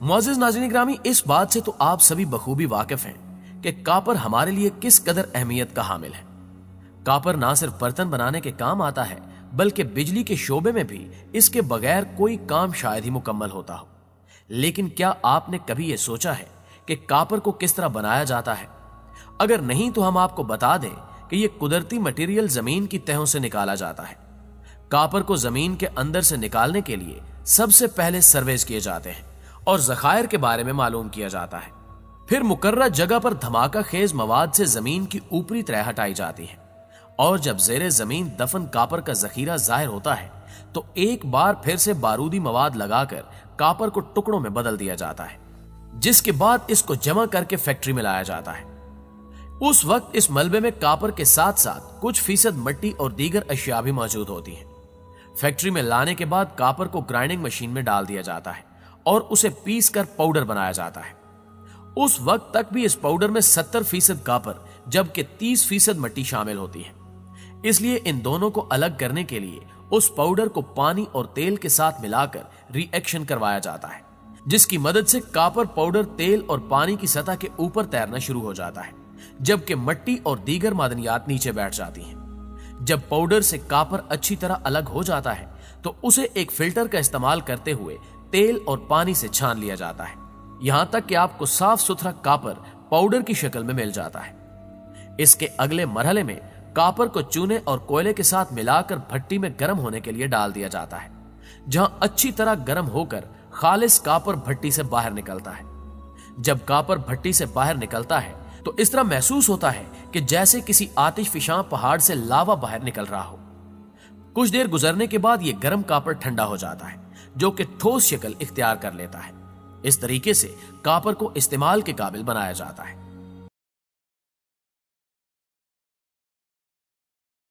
मुअज़्ज़िज़ नाज़रीन ग्रामी, इस बात से तो आप सभी बखूबी वाकिफ हैं कि कापर हमारे लिए किस कदर अहमियत का हामिल है। कापर ना सिर्फ बर्तन बनाने के काम आता है, बल्कि बिजली के शोबे में भी इसके बगैर कोई काम शायद ही मुकम्मल होता हो। लेकिन क्या आपने कभी यह सोचा है कि कापर को किस तरह बनाया जाता है? अगर नहीं तो हम आपको बता दें कि यह कुदरती मटेरियल जमीन की तहों से निकाला जाता है। कापर को जमीन के अंदर से निकालने के लिए सबसे पहले सर्वेस किए जाते हैं और जखायर के बारे में मालूम किया जाता है। फिर मुकर्रर जगह पर धमाका खेज मवाद से जमीन की ऊपरी तह हटाई जाती है और जब जेरे जमीन दफन कापर का जखीरा जाहिर होता है तो एक बार फिर से बारूदी मवाद लगाकर कापर को टुकड़ों में बदल दिया जाता है, जिसके बाद इसको जमा करके फैक्ट्री में लाया जाता है। उस वक्त इस मलबे में कापर के साथ साथ कुछ फीसद मिट्टी और दीगर अशिया भी मौजूद होती हैं। फैक्ट्री में लाने के बाद कापर को ग्राइंडिंग मशीन में डाल दिया जाता है और उसे पीस कर पाउडर बनाया जाता है। उस वक्त तक भी इस पाउडर में 70% कापर जबकि 30% मिट्टी शामिल होती है। इसलिए इन दोनों को अलग करने के लिए उस पाउडर को पानी और तेल के साथ मिलाकर रिएक्शन करवाया जाता है, जिसकी मदद से कापर पाउडर तेल और पानी की सतह के ऊपर तैरना शुरू हो जाता है, जबकि मिट्टी और दीगर मादनियात नीचे बैठ जाती हैं। जब पाउडर से कापर अच्छी तरह अलग हो जाता है तो उसे एक फिल्टर का इस्तेमाल करते हुए तेल और पानी से छान लिया जाता है, यहां तक कि आपको साफ सुथरा कापर पाउडर की शक्ल में मिल जाता है। इसके अगले मरहले में कापर को चूने और कोयले के साथ मिलाकर भट्टी में गर्म होने के लिए डाल दिया जाता है, जहां अच्छी तरह गर्म होकर खालिस कापर भट्टी से बाहर निकलता है। जब कापर भट्टी से बाहर निकलता है तो इस तरह महसूस होता है कि जैसे किसी आतिशफिशां पहाड़ से लावा बाहर निकल रहा हो। कुछ देर गुजरने के बाद यह गर्म कापर ठंडा हो जाता है, जो कि ठोस शक्ल इख्तियार कर लेता है। इस तरीके से कापर को इस्तेमाल के काबिल बनाया जाता है।